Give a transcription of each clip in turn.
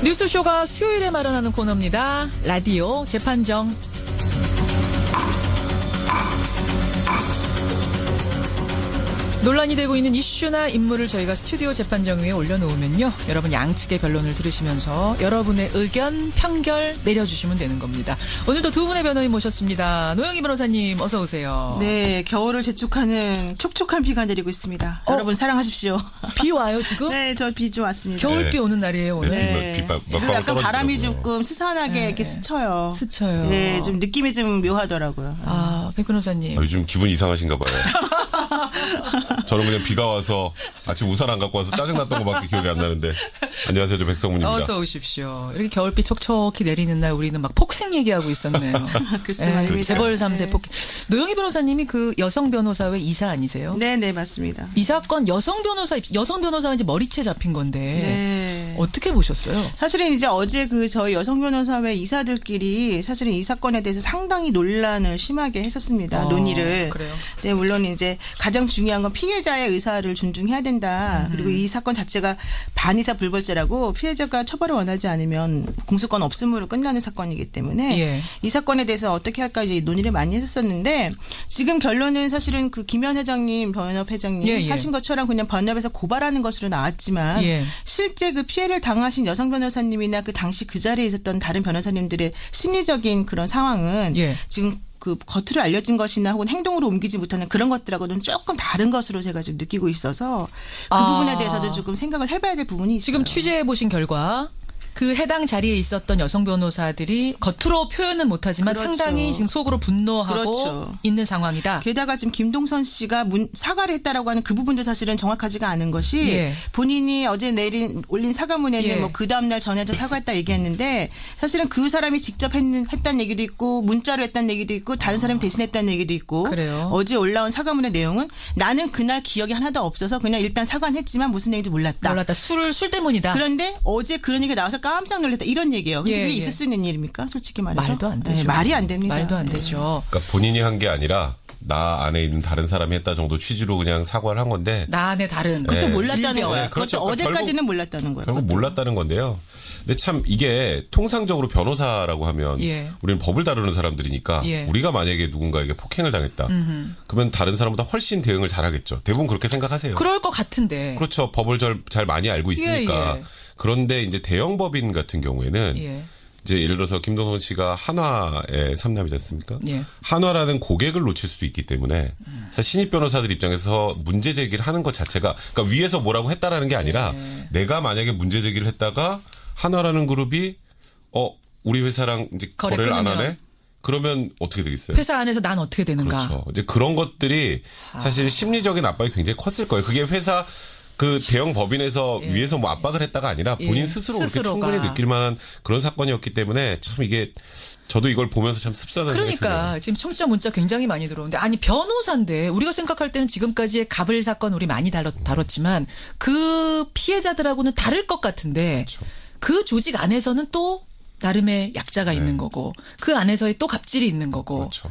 뉴스쇼가 수요일에 마련하는 코너입니다. 라디오 재판정. 논란이 되고 있는 이슈나 인물을 저희가 스튜디오 재판정 위에 올려놓으면요. 여러분 양측의 변론을 들으시면서 여러분의 의견, 판결 내려주시면 되는 겁니다. 오늘도 두 분의 변호인 모셨습니다. 노영희 변호사님 어서 오세요. 네. 겨울을 재촉하는 촉촉한 비가 내리고 있습니다. 여러분 사랑하십시오. 비 와요 지금? 네. 저 비 좀 왔습니다. 겨울비 오는 날이에요 오늘. 네. 약간 바람이 조금 스산하게 이렇게 스쳐요. 스쳐요. 네. 좀 느낌이 좀 묘하더라고요. 아, 백 변호사님. 요즘 기분 이상하신가 봐요. 저는 그냥 비가 와서 아침 우산 안 갖고 와서 짜증났던 것밖에 기억이 안 나는데. 안녕하세요. 저 백성문입니다. 어서 오십시오. 이렇게 겨울비 촉촉히 내리는 날 우리는 막 폭행 얘기하고 있었네요. 글쎄 말입니다. 재벌 3세 네. 폭행. 노영희 변호사님이 그 여성 변호사회 이사 아니세요? 네네 맞습니다. 이 사건 여성 변호사가 이제 머리채 잡힌 건데 네. 어떻게 보셨어요? 사실은 이제 어제 그 저희 여성 변호사회 이사들끼리 사실은 이 사건에 대해서 상당히 논란을 심하게 했었습니다. 논의를. 그래요? 네, 물론 이제 가장 중요한 건 피해자의 의사를 존중해야 된다. 그리고 이 사건 자체가 반의사 불벌죄라고 피해자가 처벌을 원하지 않으면 공소권 없음으로 끝나는 사건이기 때문에 예. 이 사건에 대해서 어떻게 할까 이제 논의를 많이 했었는데 지금 결론은 사실은 그 김현 회장님, 변협 회장님 예. 하신 것처럼 그냥 변협에서 고발하는 것으로 나왔지만 예. 실제 그 피해를 당하신 여성 변호사님이나 그 당시 그 자리에 있었던 다른 변호사님들의 심리적인 그런 상황은 예. 지금 그 겉으로 알려진 것이나 혹은 행동으로 옮기지 못하는 그런 것들하고는 조금 다른 것으로 제가 지금 느끼고 있어서 그 부분에 대해서도 조금 생각을 해봐야 될 부분이 있어요. 지금 취재해 보신 결과 그 해당 자리에 있었던 여성 변호사들이 겉으로 표현은 못하지만 그렇죠. 상당히 지금 속으로 분노하고 그렇죠. 있는 상황이다. 게다가 지금 김동선 씨가 사과를 했다라고 하는 그 부분도 사실은 정확하지가 않은 것이 예. 본인이 어제 올린 사과문에는 예. 뭐 그 다음날 전화해서 사과했다 얘기했는데 사실은 그 사람이 직접 했다는 얘기도 있고 문자로 했다는 얘기도 있고 다른 사람이 대신했다는 얘기도 있고 그래요? 어제 올라온 사과문의 내용은 나는 그날 기억이 하나도 없어서 그냥 일단 사과는 했지만 무슨 얘기인지 몰랐다. 술 때문이다. 그런데 어제 그런 얘기가 나와서 깜짝 놀랐다 이런 얘기예요. 근데 예, 그게 예. 있을 수 있는 일입니까? 솔직히 말해서. 말도 안 되죠. 네, 말이 안 됩니다. 말도 안 되죠. 그러니까 본인이 한 게 아니라 나 안에 있는 다른 사람이 했다 정도 취지로 그냥 사과를 한 건데. 나 안에 다른. 그것도 네. 몰랐다는 질병. 거예요. 네, 그렇죠. 그것도 어제까지는 결국- 몰랐다는 거예요. 결국 몰랐다는 건데요. 근데 참 이게 통상적으로 변호사라고 하면 예. 우리는 법을 다루는 사람들이니까 예. 우리가 만약에 누군가에게 폭행을 당했다. 그러면 다른 사람보다 훨씬 대응을 잘하겠죠. 대부분 그렇게 생각하세요. 그럴 것 같은데. 그렇죠. 법을 잘 많이 알고 있으니까. 예. 그런데 이제 대형 법인 같은 경우에는 예. 이제 예를 들어서 김동선 씨가 한화의 삼남이지 않습니까? 예. 한화라는 고객을 놓칠 수도 있기 때문에 사실 신입 변호사들 입장에서 문제 제기를 하는 것 자체가 그러니까 위에서 뭐라고 했다라는 게 아니라 내가 만약에 문제 제기를 했다가 한화라는 그룹이 우리 회사랑 이제 거래 거래를 안 끊으면. 하네? 그러면 어떻게 되겠어요? 회사 안에서 난 어떻게 되는가. 그렇죠. 이제 그런 것들이 사실 심리적인 압박이 굉장히 컸을 거예요. 그게 회사 그 대형 법인에서 위에서 뭐 압박을 했다가 아니라 본인 예. 스스로 그렇게 스스로가. 충분히 느낄 만한 그런 사건이었기 때문에 참 이게 저도 이걸 보면서 참 씁쓸하다는 생각이 그러니까 드네요. 지금 청취자 문자 굉장히 많이 들어오는데 아니 변호사인데 우리가 생각할 때는 지금까지의 갑을 사건 우리 많이 다뤘지만 그 피해자들하고는 다를 것 같은데 그렇죠. 그 조직 안에서는 또 나름의 약자가 있는 거고 그 안에서의 또 갑질이 있는 거고 그렇죠.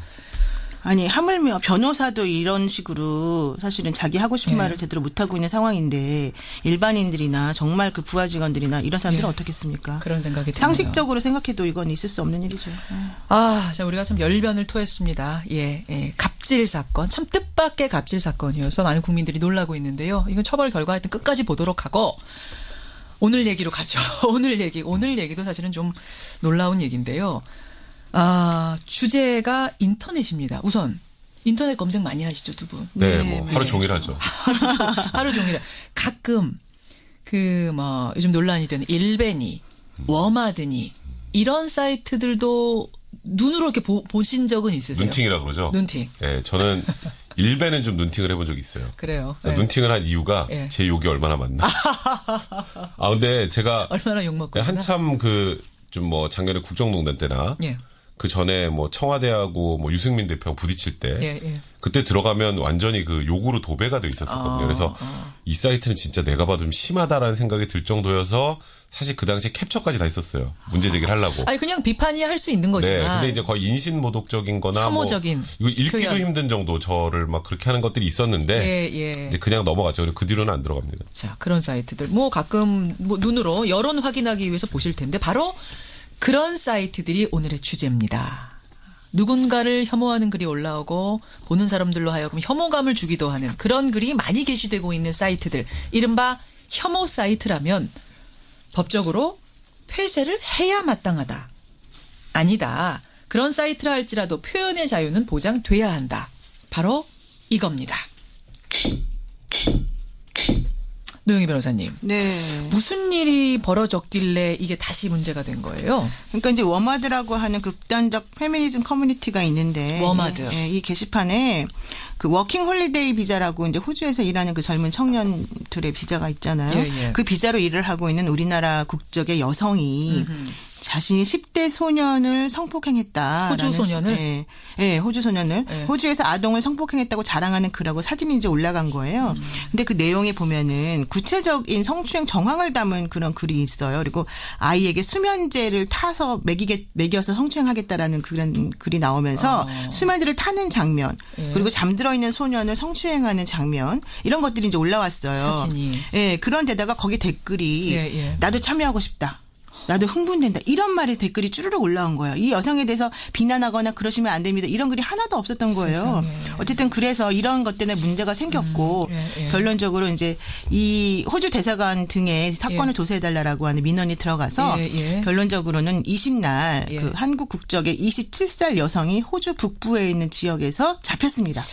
아니 하물며 변호사도 이런 식으로 사실은 자기 하고 싶은 예. 말을 제대로 못하고 있는 상황인데 일반인들이나 정말 그 부하 직원들이나 이런 사람들은 예. 어떻겠습니까? 그런 생각이 듭니다. 상식적으로 생각해도 이건 있을 수 없는 일이죠. 자, 우리가 참 열변을 토했습니다. 예. 갑질 사건. 참 뜻밖의 갑질 사건이어서 많은 국민들이 놀라고 있는데요. 이건 처벌 결과 하여튼 끝까지 보도록 하고 오늘 얘기로 가죠. 오늘 얘기도 사실은 좀 놀라운 얘기인데요. 주제가 인터넷입니다. 우선 인터넷 검색 많이 하시죠, 두 분? 네, 뭐 하루 종일 하죠. 하루 종일. 가끔 요즘 논란이 되는 일베니, 워마드니 이런 사이트들도 눈으로 이렇게 보신 적은 있으세요? 눈팅이라 그러죠. 눈팅. 네, 저는 일베는 좀 눈팅을 해본 적이 있어요. 그래요. 네. 눈팅을 한 이유가 네. 제 욕이 얼마나 많나. 근데 제가 얼마나 욕먹고 한참 좀 뭐 작년에 국정농단 때나 예. 그 전에 뭐 청와대하고 뭐 유승민 대표하고 부딪힐 때 예. 그때 들어가면 완전히 그 욕으로 도배가 돼 있었거든요. 그래서 이 사이트는 진짜 내가 봐도 좀 심하다라는 생각이 들 정도여서 사실 그 당시에 캡처까지 다 있었어요. 문제 제기를 하려고. 아니 그냥 비판이 할 수 있는 거지만. 네. 근데 이제 거의 인신모독적인 거나 혐오적인 뭐 이거 읽기도 표현. 힘든 정도 저를 막 그렇게 하는 것들이 있었는데 예. 이제 그냥 넘어갔죠. 그리고 그 뒤로는 안 들어갑니다. 자, 그런 사이트들 뭐 가끔 뭐 눈으로 여론 확인하기 위해서 보실 텐데 바로 그런 사이트들이 오늘의 주제입니다. 누군가를 혐오하는 글이 올라오고 보는 사람들로 하여금 혐오감을 주기도 하는 그런 글이 많이 게시되고 있는 사이트들. 이른바 혐오 사이트라면 법적으로 폐쇄를 해야 마땅하다. 아니다. 그런 사이트라 할지라도 표현의 자유는 보장돼야 한다. 바로 이겁니다. 노영희 변호사님. 네. 무슨 일이 벌어졌길래 이게 다시 문제가 된 거예요? 그러니까 이제 워마드라고 하는 극단적 페미니즘 커뮤니티가 있는데 워마드. 이 게시판에 그 워킹 홀리데이 비자라고 이제 호주에서 일하는 그 젊은 청년들의 비자가 있잖아요. 예. 그 비자로 일을 하고 있는 우리나라 국적의 여성이 자신이 10대 소년을 성폭행했다. 호주 소년을? 네, 호주 소년을. 네. 호주에서 아동을 성폭행했다고 자랑하는 글하고 사진이 이제 올라간 거예요. 근데 그 내용에 보면은 구체적인 성추행 정황을 담은 그런 글이 있어요. 그리고 아이에게 수면제를 타서 먹여서 성추행하겠다라는 그런 글이 나오면서 수면제를 타는 장면, 그리고 잠들어 있는 소년을 성추행하는 장면, 이런 것들이 이제 올라왔어요. 사진이. 예, 그런데다가 거기 댓글이 예. 나도 참여하고 싶다. 나도 흥분된다. 이런 말이 댓글이 쭈르륵 올라온 거예요. 이 여성에 대해서 비난하거나 그러시면 안 됩니다. 이런 글이 하나도 없었던 거예요. 세상에. 어쨌든 그래서 이런 것 때문에 문제가 생겼고 예. 결론적으로 이제 이 호주 대사관 등에 사건을 조사해달라고 하는 민원이 들어가서 예. 결론적으로는 20날 예. 그 한국 국적의 27살 여성이 호주 북부에 있는 지역에서 잡혔습니다.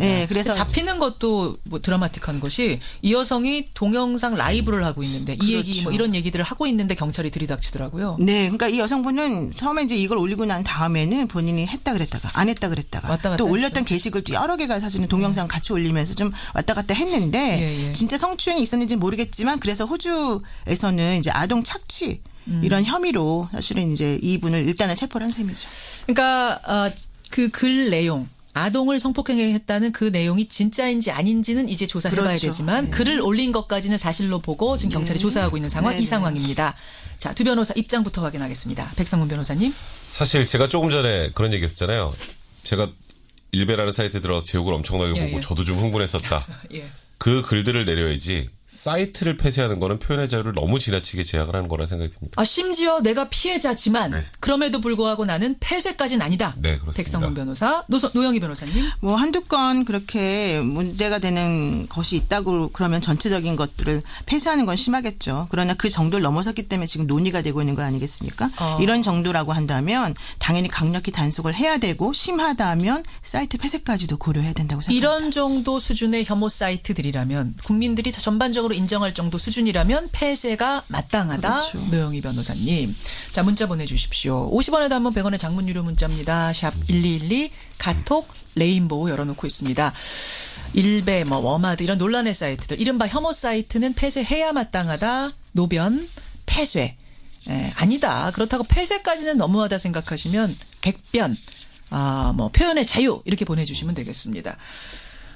예, 그래서 잡히는 것도 뭐 드라마틱한 것이 이 여성이 동영상 라이브를 하고 있는데 이 얘기 뭐 이런 얘기들을 하고 있는데 경찰이 들이닥치더라고요. 네, 그러니까 이 여성분은 처음에 이제 이걸 올리고 난 다음에는 본인이 했다 그랬다가 안 했다 그랬다가 왔다 갔다 또 올렸던 했어요. 게시글도 여러 개가 사실은 동영상 같이 올리면서 좀 왔다 갔다 했는데 예. 진짜 성추행이 있었는지 모르겠지만 그래서 호주에서는 이제 아동 착취 이런 혐의로 사실은 이제 이분을 일단은 체포를 한 셈이죠. 그러니까 그 글 내용. 아동을 성폭행했다는 그 내용이 진짜인지 아닌지는 이제 조사해봐야 그렇죠. 되지만 글을 올린 것까지는 사실로 보고 지금 경찰이 조사하고 있는 상황. 이 상황입니다. 자, 두 변호사 입장부터 확인하겠습니다. 백성문 변호사님. 사실 제가 조금 전에 그런 얘기 했었잖아요. 제가 일베라는 사이트에 들어가서 제목을 엄청나게 보고 저도 좀 흥분했었다. 예. 그 글들을 내려야지 사이트를 폐쇄하는 거는 표현의 자유를 너무 지나치게 제약을 하는 거라 생각이 듭니다. 심지어 내가 피해자지만 그럼에도 불구하고 나는 폐쇄까지는 아니다. 네, 그렇습니다. 백성문 변호사, 노영희 변호사님. 뭐 한두 건 그렇게 문제가 되는 것이 있다고 그러면 전체적인 것들을 폐쇄하는 건 심하겠죠. 그러나 그 정도를 넘어섰기 때문에 지금 논의가 되고 있는 거 아니겠습니까? 이런 정도라고 한다면 당연히 강력히 단속을 해야 되고 심하다면 사이트 폐쇄까지도 고려해야 된다고 생각합니다. 이런 정도 수준의 혐오 사이트들이라면 국민들이 다 전반적으로 인정할 정도 수준이라면 폐쇄가 마땅하다. 그렇죠. 노영희 변호사님. 자, 문자 보내주십시오. 50원에 담은 100원의 장문 유료 문자입니다. 샵 1212 카톡 레인보우 열어놓고 있습니다. 일베 워마드 이런 논란의 사이트들 이른바 혐오 사이트는 폐쇄해야 마땅하다. 노변 폐쇄. 아니다. 그렇다고 폐쇄까지는 너무하다 생각하시면 백변 표현의 자유 이렇게 보내주시면 되겠습니다.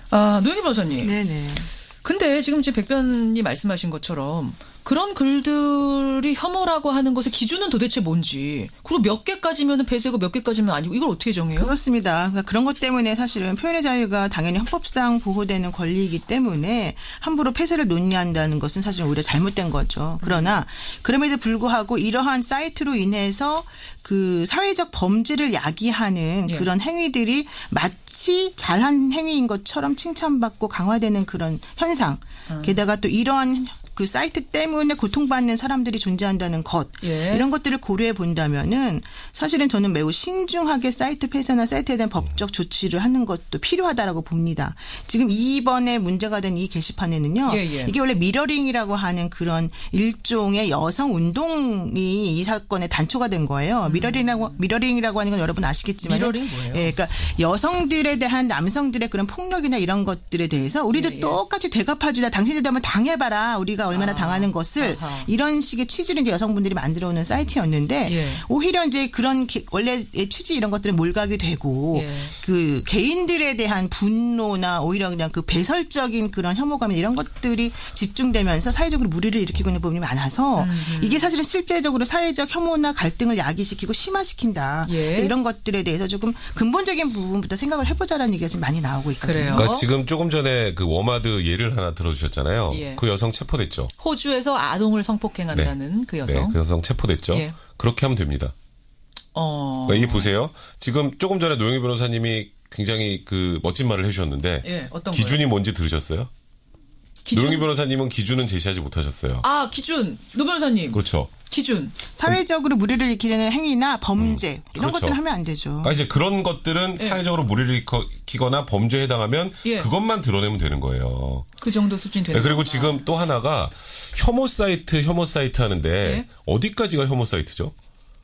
노영희 변호사님. 네네. 근데 지금 제 백변이 말씀하신 것처럼 그런 글들이 혐오라고 하는 것의 기준은 도대체 뭔지 그리고 몇 개까지면 폐쇄고 몇 개까지면 아니고 이걸 어떻게 정해요? 그렇습니다. 그러니까 그런 것 때문에 사실은 표현의 자유가 당연히 헌법상 보호되는 권리이기 때문에 함부로 폐쇄를 논의한다는 것은 사실 오히려 잘못된 거죠. 그러나 그럼에도 불구하고 이러한 사이트로 인해서 그 사회적 범죄를 야기하는 그런 행위들이 마치 잘한 행위인 것처럼 칭찬받고 강화되는 그런 현상. 게다가 또 이러한 그 사이트 때문에 고통받는 사람들이 존재한다는 것 이런 것들을 고려해 본다면은 사실은 저는 매우 신중하게 사이트 폐쇄나 사이트에 대한 법적 조치를 하는 것도 필요하다라고 봅니다. 지금 이번에 문제가 된 이 게시판에는요. 이게 원래 미러링이라고 하는 그런 일종의 여성 운동이 이 사건의 단초가 된 거예요. 미러링이라고 하는 건 여러분 아시겠지만 미러링 뭐예요? 그러니까 여성들에 대한 남성들의 그런 폭력이나 이런 것들에 대해서 우리도 똑같이 대갚아주자. 당신들도 한번 당해봐라. 우리가 얼마나 당하는 것을 아하. 이런 식의 취지를 이제 여성분들이 만들어오는 사이트였는데 예. 오히려 이제 그런 원래 취지 이런 것들은 몰각이 되고 예. 그 개인들에 대한 분노나 오히려 그냥 그 배설적인 그런 혐오감 이런 것들이 집중되면서 사회적으로 무리를 일으키고 있는 부분이 많아서 이게 사실은 실제적으로 사회적 혐오나 갈등을 야기시키고 심화시킨다. 예. 그래서 이런 것들에 대해서 조금 근본적인 부분부터 생각을 해보자라는 얘기가 지금 많이 나오고 있거든요. 그래요. 그러니까 지금 조금 전에 그 워마드 예를 하나 들어주셨잖아요. 예. 그 여성 체포됐죠. 호주에서 아동을 성폭행한다는 그 여성. 네, 그 여성 체포됐죠. 예. 그렇게 하면 됩니다. 그러니까 이게 보세요. 지금 조금 전에 노영희 변호사님이 굉장히 그 멋진 말을 해주셨는데 예, 어떤 기준이 거요? 뭔지 들으셨어요? 기준? 노영희 변호사님은 기준은 제시하지 못하셨어요. 아, 기준. 노 변호사님. 그렇죠. 기준. 사회적으로 무리를 일으키는 행위나 범죄 이런 그렇죠. 것들은 하면 안 되죠. 그러니까 이제 그런 것들은 사회적으로 무리를 일으키거나 범죄에 해당하면 예. 그것만 드러내면 되는 거예요. 그 정도 수준이 되는 네, 그리고 거구나. 지금 또 하나가 혐오 사이트 하는데 예. 어디까지가 혐오 사이트죠?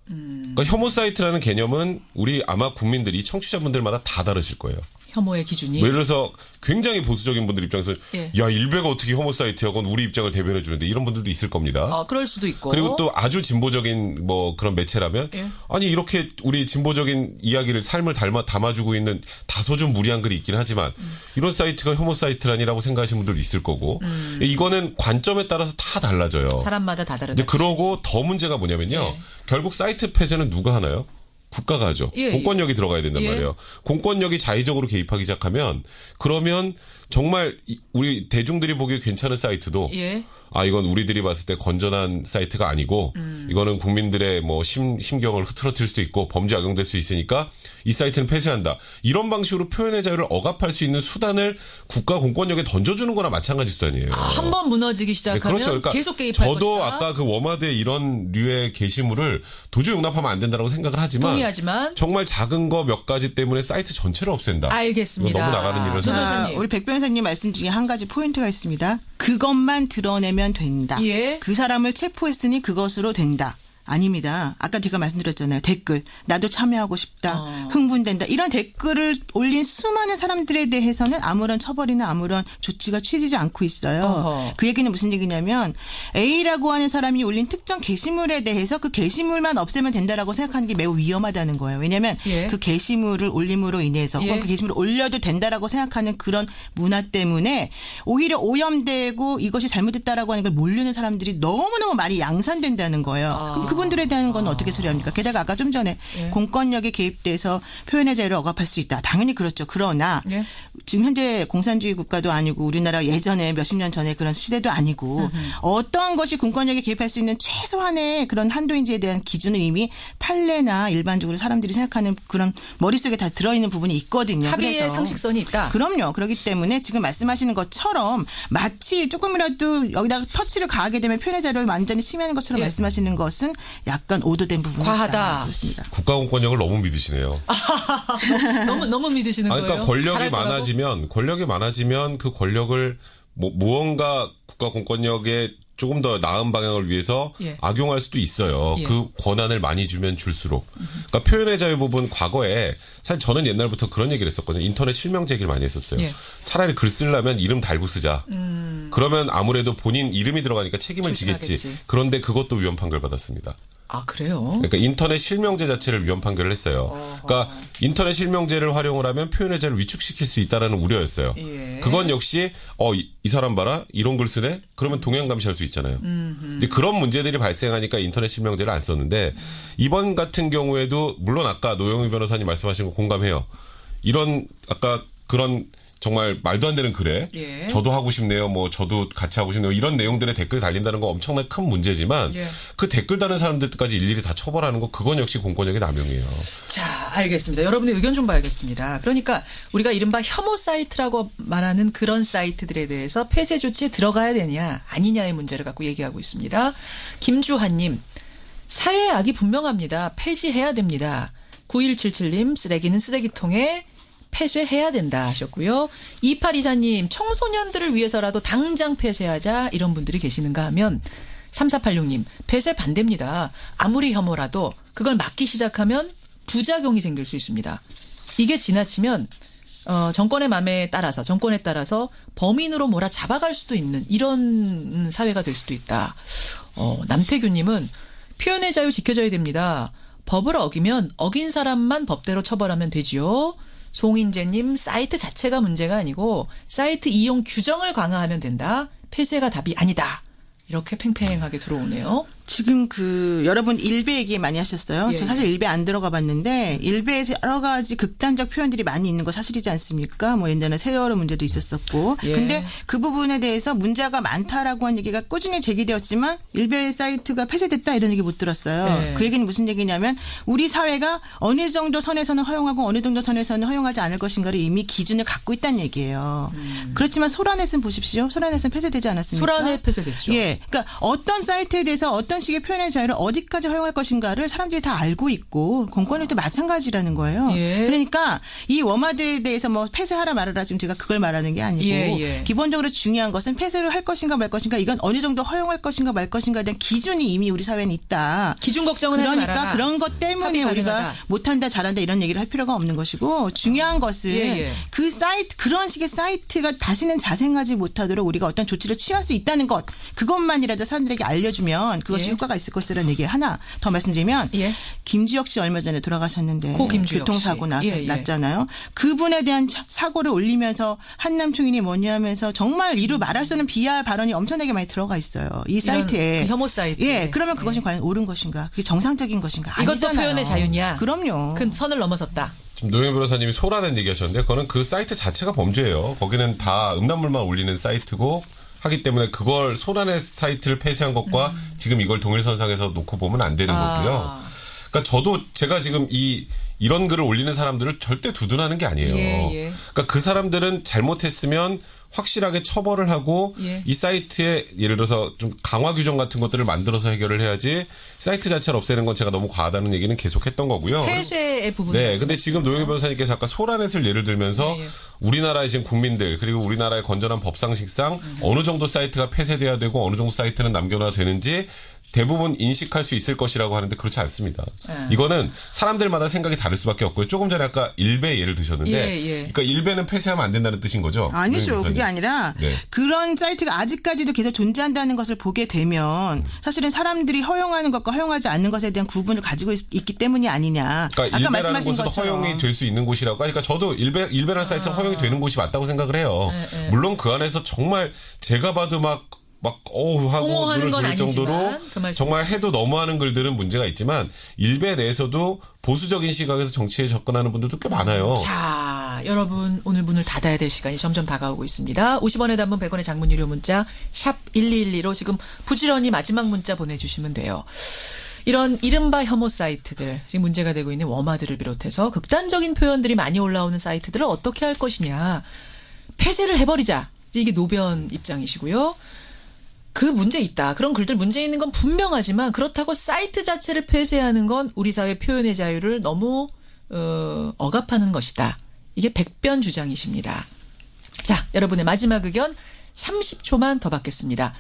그러니까 혐오 사이트라는 개념은 우리 아마 국민들이 청취자분들마다 다 다르실 거예요. 혐오의 기준이. 뭐 예를 들어서 굉장히 보수적인 분들 입장에서 예. 야 일베가 어떻게 혐오 사이트야? 그건 우리 입장을 대변해 주는데 이런 분들도 있을 겁니다. 아, 그럴 수도 있고. 그리고 또 아주 진보적인 뭐 그런 매체라면 예. 아니 이렇게 우리 진보적인 이야기를 삶을 담아주고 있는 다소 좀 무리한 글이 있긴 하지만 이런 사이트가 혐오 사이트라니라고 생각하시는 분들도 있을 거고 이거는 관점에 따라서 다 달라져요. 사람마다 다 다르다. 이제 그러고 더 문제가 뭐냐면요. 예. 결국 사이트 폐쇄는 누가 하나요? 국가가 하죠. 예, 공권력이 들어가야 된단 예. 말이에요. 공권력이 자의적으로 개입하기 시작하면 그러면 정말 우리 대중들이 보기에 괜찮은 사이트도 예. 아 이건 우리들이 봤을 때 건전한 사이트가 아니고 이거는 국민들의 뭐 심경을 흐트러뜨릴 수도 있고 범죄 악용될 수 있으니까 이 사이트는 폐쇄한다. 이런 방식으로 표현의 자유를 억압할 수 있는 수단을 국가 공권력에 던져주는 거나 마찬가지 수단이에요. 한 번 무너지기 네, 시작하면 그렇죠. 그러니까 계속 개입할 저도 것이다. 아까 그 워마드의 이런 류의 게시물을 도저히 용납하면 안 된다고 생각을 하지만 동의하지만 정말 작은 거 몇 가지 때문에 사이트 전체를 없앤다. 알겠습니다. 이거 너무 나가는 일이라서. 조 자, 변호사님. 우리 백 변호사님 말씀 중에 한 가지 포인트가 있습니다. 그것만 드러내면 된다. 예. 그 사람을 체포했으니 그것으로 된다. 아닙니다. 아까 제가 말씀드렸잖아요. 댓글. 나도 참여하고 싶다. 흥분된다. 이런 댓글을 올린 수많은 사람들에 대해서는 아무런 처벌이나 아무런 조치가 취해지지 않고 있어요. 어허. 그 얘기는 무슨 얘기냐면 A라고 하는 사람이 올린 특정 게시물에 대해서 그 게시물만 없애면 된다라고 생각하는 게 매우 위험하다는 거예요. 왜냐하면 예. 그 게시물을 올림으로 인해서 예. 혹은 그 게시물을 올려도 된다라고 생각하는 그런 문화 때문에 오히려 오염되고 이것이 잘못됐다라고 하는 걸 모르는 사람들이 너무너무 많이 양산된다는 거예요. 그럼 그분들에 대한 건 어떻게 처리합니까? 게다가 아까 좀 전에 예. 공권력에 개입돼서 표현의 자유를 억압할 수 있다. 당연히 그렇죠. 그러나 예. 지금 현재 공산주의 국가도 아니고 우리나라 예전에 몇십 년 전에 그런 시대도 아니고 어떠한 것이 공권력에 개입할 수 있는 최소한의 그런 한도인지에 대한 기준은 이미 판례나 일반적으로 사람들이 생각하는 그런 머릿속에 다 들어있는 부분이 있거든요. 합의의 그래서 상식선이 있다. 그럼요. 그렇기 때문에 지금 말씀하시는 것처럼 마치 조금이라도 여기다가 터치를 가하게 되면 표현의 자유를 완전히 침해하는 것처럼 예. 말씀하시는 것은 약간 오도된 부분이 과하다. 있다. 그렇습니다. 국가 공권력을 너무 믿으시네요. 너무 믿으시는 아니, 거예요. 그러니까 잘할 거라고? 권력이 많아지면 그 권력을 무언가 국가 공권력에 조금 더 나은 방향을 위해서 예. 악용할 수도 있어요. 예. 그 권한을 많이 주면 줄수록. 그러니까 표현의 자유 부분 과거에 사실 저는 옛날부터 그런 얘기를 했었거든요. 인터넷 실명 제기를 많이 했었어요. 예. 차라리 글 쓰려면 이름 달고 쓰자. 그러면 아무래도 본인 이름이 들어가니까 책임을 지겠지. 조심하겠지. 그런데 그것도 위헌 판결 받았습니다. 아, 그래요? 그러니까 인터넷 실명제 자체를 위헌 판결을 했어요. 그러니까 인터넷 실명제를 활용을 하면 표현의 자유를 위축시킬 수 있다라는 우려였어요. 예. 그건 역시 이 사람 봐라 이런 글 쓰네. 그러면 동향 감시할 수 있잖아요. 이제 그런 문제들이 발생하니까 인터넷 실명제를 안 썼는데 이번 같은 경우에도 물론 아까 노영희 변호사님 말씀하신 거 공감해요. 이런 아까 그런 정말 말도 안 되는 글에 예. 저도 하고 싶네요. 뭐 저도 같이 하고 싶네요. 이런 내용들의 댓글이 달린다는 거 엄청나게 큰 문제지만 예. 그 댓글 다는 사람들까지 일일이 다 처벌하는 거 그건 역시 공권력의 남용이에요. 자, 알겠습니다. 여러분의 의견 좀 봐야겠습니다. 그러니까 우리가 이른바 혐오 사이트라고 말하는 그런 사이트들에 대해서 폐쇄 조치에 들어가야 되냐 아니냐의 문제를 갖고 얘기하고 있습니다. 김주환님, 사회의 악이 분명합니다. 폐지해야 됩니다. 9177님, 쓰레기는 쓰레기통에 폐쇄해야 된다 하셨고요. 2824님, 청소년들을 위해서라도 당장 폐쇄하자 이런 분들이 계시는가 하면 3486님, 폐쇄 반대입니다. 아무리 혐오라도 그걸 막기 시작하면 부작용이 생길 수 있습니다. 이게 지나치면 정권의 맘에 따라서 정권에 따라서 범인으로 몰아 잡아갈 수도 있는 이런 사회가 될 수도 있다. 남태규님은 표현의 자유 지켜져야 됩니다. 법을 어기면 어긴 사람만 법대로 처벌하면 되지요. 송인재님 사이트 자체가 문제가 아니고 사이트 이용 규정을 강화하면 된다. 폐쇄가 답이 아니다. 이렇게 팽팽하게 들어오네요. 지금 여러분 일베 얘기 많이 하셨어요. 예, 저 사실 일베 안 들어가 봤는데 일베에서 여러 가지 극단적 표현들이 많이 있는 거 사실이지 않습니까? 뭐 예전에 세월호 문제도 있었었고. 예. 근데 그 부분에 대해서 문제가 많다라고 한 얘기가 꾸준히 제기되었지만 일베 사이트가 폐쇄됐다 이런 얘기 못 들었어요. 예. 그 얘기는 무슨 얘기냐면 우리 사회가 어느 정도 선에서는 허용하고 어느 정도 선에서는 허용하지 않을 것인가를 이미 기준을 갖고 있다는 얘기예요. 그렇지만 소라넷은 보십시오. 소라넷은 폐쇄되지 않았습니까? 소라넷 폐쇄됐죠. 예. 그러니까 어떤 사이트에 대해서 어떤 식의 표현의 자유를 어디까지 허용할 것인가를 사람들이 다 알고 있고 공권에도 마찬가지라는 거예요. 예. 그러니까 이 워마드에 대해서 뭐 폐쇄하라 말아라 지금 제가 그걸 말하는 게 아니고 예. 기본적으로 중요한 것은 폐쇄를 할 것인가 말 것인가 이건 어느 정도 허용할 것인가 말 것인가에 대한 기준이 이미 우리 사회는 있다. 기준 걱정은 하지 말아라. 그러니까 그런 것 때문에 합의 우리가 가능하다. 못한다 잘한다 이런 얘기를 할 필요가 없는 것이고 중요한 것은 예. 그 사이트 그런 식의 사이트가 다시는 자생하지 못하도록 우리가 어떤 조치를 취할 수 있다는 것 그것만이라도 사람들에게 알려주면 그것이 예. 효과가 있을 것이라는 얘기 하나 더 말씀드리면 예. 김주혁 씨 얼마 전에 돌아가셨는데 고 김주혁 교통사고 씨. 예. 났잖아요. 그분에 대한 사고를 올리면서 한남 총인이 뭐냐 하면서 정말 이루 말할 수 없는 비하 발언이 엄청나게 많이 들어가 있어요. 이 사이트에. 그 혐오 사이트. 예. 그러면 그것이 과연 옳은 것인가? 그게 정상적인 것인가? 이것도 아니잖아요. 표현의 자유냐? 그럼요. 큰 선을 넘어섰다. 지금 노영 변호사님이 소라는 얘기하셨는데 그거는 그 사이트 자체가 범죄예요. 거기는 다 음란물만 올리는 사이트고 하기 때문에 그걸 소란의 사이트를 폐쇄한 것과 지금 이걸 동일선상에서 놓고 보면 안 되는 거고요. 그러니까 제가 지금 이런 글을 올리는 사람들을 절대 두둔하는 게 아니에요. 예. 그러니까 그 사람들은 잘못했으면 확실하게 처벌을 하고 예. 이 사이트에 예를 들어서 좀 강화 규정 같은 것들을 만들어서 해결을 해야지 사이트 자체를 없애는 건 제가 너무 과하다는 얘기는 계속했던 거고요. 폐쇄의 부분이. 네, 근데 지금 노영희 변호사님께서 아까 소라넷을 예를 들면서 예. 우리나라의 지금 국민들 그리고 우리나라의 건전한 법상식상 어느 정도 사이트가 폐쇄돼야 되고 어느 정도 사이트는 남겨놔야 되는지 대부분 인식할 수 있을 것이라고 하는데 그렇지 않습니다. 이거는 사람들마다 생각이 다를 수밖에 없고요. 조금 전에 아까 일베 예를 드셨는데 그러니까 일베는 폐쇄하면 안 된다는 뜻인 거죠? 아니죠. 그게 아니라 그런 사이트가 아직까지도 계속 존재한다는 것을 보게 되면 사실은 사람들이 허용하는 것과 허용하지 않는 것에 대한 구분을 가지고 있기 때문이 아니냐. 그러니까 아까 일베라는 말씀하신 곳은 것처럼. 허용이 될 수 있는 곳이라고. 그러니까 저도 일베라는 사이트는 허용이 되는 곳이 맞다고 생각을 해요. 물론 그 안에서 정말 제가 봐도 막 하고 옹호하는 눈을 건 돌릴 정도로 아니지만 정말 해도 너무하는 글들은 문제가 있지만 일베 내에서도 보수적인 시각에서 정치에 접근하는 분들도 꽤 많아요. 자, 여러분 오늘 문을 닫아야 될 시간이 점점 다가오고 있습니다. 50원의 단문 100원의 장문 유료 문자 샵 1212로 지금 부지런히 마지막 문자 보내주시면 돼요. 이런 이른바 혐오 사이트들, 지금 문제가 되고 있는 워마들을 비롯해서 극단적인 표현들이 많이 올라오는 사이트들을 어떻게 할 것이냐. 폐쇄를 해버리자. 이게 노변 입장이시고요. 그 문제 있다. 그런 글들 문제 있는 건 분명하지만 그렇다고 사이트 자체를 폐쇄하는 건 우리 사회 표현의 자유를 너무 억압하는 것이다. 이게 백변 주장이십니다. 자, 여러분의 마지막 의견 30초만 더 받겠습니다.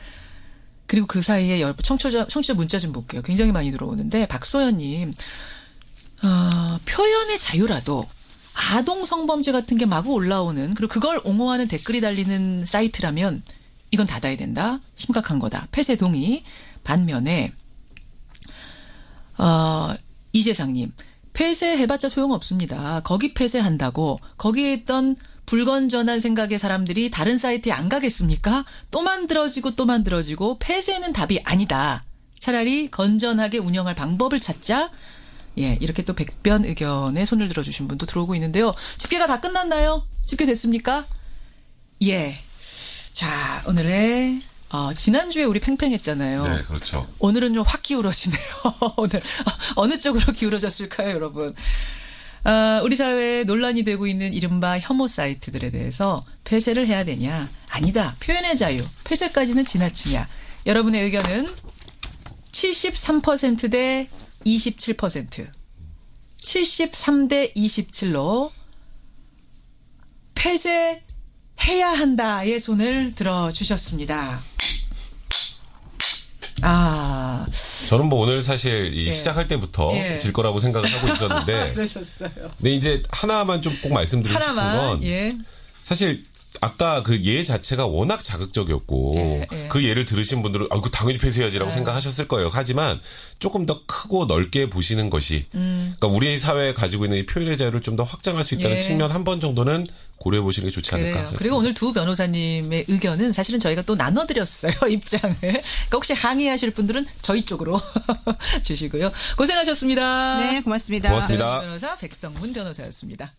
그리고 그 사이에 청취자 문자 좀 볼게요. 굉장히 많이 들어오는데 박소연님 표현의 자유라도 아동 성범죄 같은 게 마구 올라오는 그리고 그걸 옹호하는 댓글이 달리는 사이트라면 이건 닫아야 된다. 심각한 거다. 폐쇄 동의. 반면에 이재상님. 폐쇄해봤자 소용없습니다. 거기 폐쇄한다고 거기에 있던 불건전한 생각의 사람들이 다른 사이트에 안 가겠습니까? 또 만들어지고 폐쇄는 답이 아니다. 차라리 건전하게 운영할 방법을 찾자. 예, 이렇게 또 백변 의견에 손을 들어주신 분도 들어오고 있는데요. 집계가 다 끝났나요? 집계됐습니까? 예. 자, 오늘의 지난주에 우리 팽팽했잖아요. 네, 그렇죠. 오늘은 좀 확 기울어지네요. 오늘 어느 쪽으로 기울어졌을까요, 여러분? 우리 사회에 논란이 되고 있는 이른바 혐오 사이트들에 대해서 폐쇄를 해야 되냐? 아니다. 표현의 자유. 폐쇄까지는 지나치냐? 여러분의 의견은 73% 대 27%. 73대 27로 폐쇄해야 한다의 손을 들어주셨습니다. 저는 뭐 오늘 사실 이 예. 시작할 때부터 예. 질 거라고 생각을 하고 있었는데. 그러셨어요. 근데 이제 하나만 좀 꼭 말씀드리고 싶은 건 예. 사실 아까 그 예 자체가 워낙 자극적이었고 예, 예. 그 예를 들으신 분들은 아, 이거 당연히 폐쇄해야지라고 생각하셨을 거예요. 하지만 조금 더 크고 넓게 보시는 것이 그러니까 우리 사회에 가지고 있는 이 표현의 자유를 좀 더 확장할 수 있다는 예. 측면 한 번 정도는 고려해 보시는 게 좋지 않을까. 그래요. 생각합니다. 그리고 오늘 두 변호사님의 의견은 사실은 저희가 또 나눠드렸어요. 입장을. 그러니까 혹시 항의하실 분들은 저희 쪽으로 주시고요. 고생하셨습니다. 네, 고맙습니다. 고맙습니다. 변호사 백성문 변호사였습니다.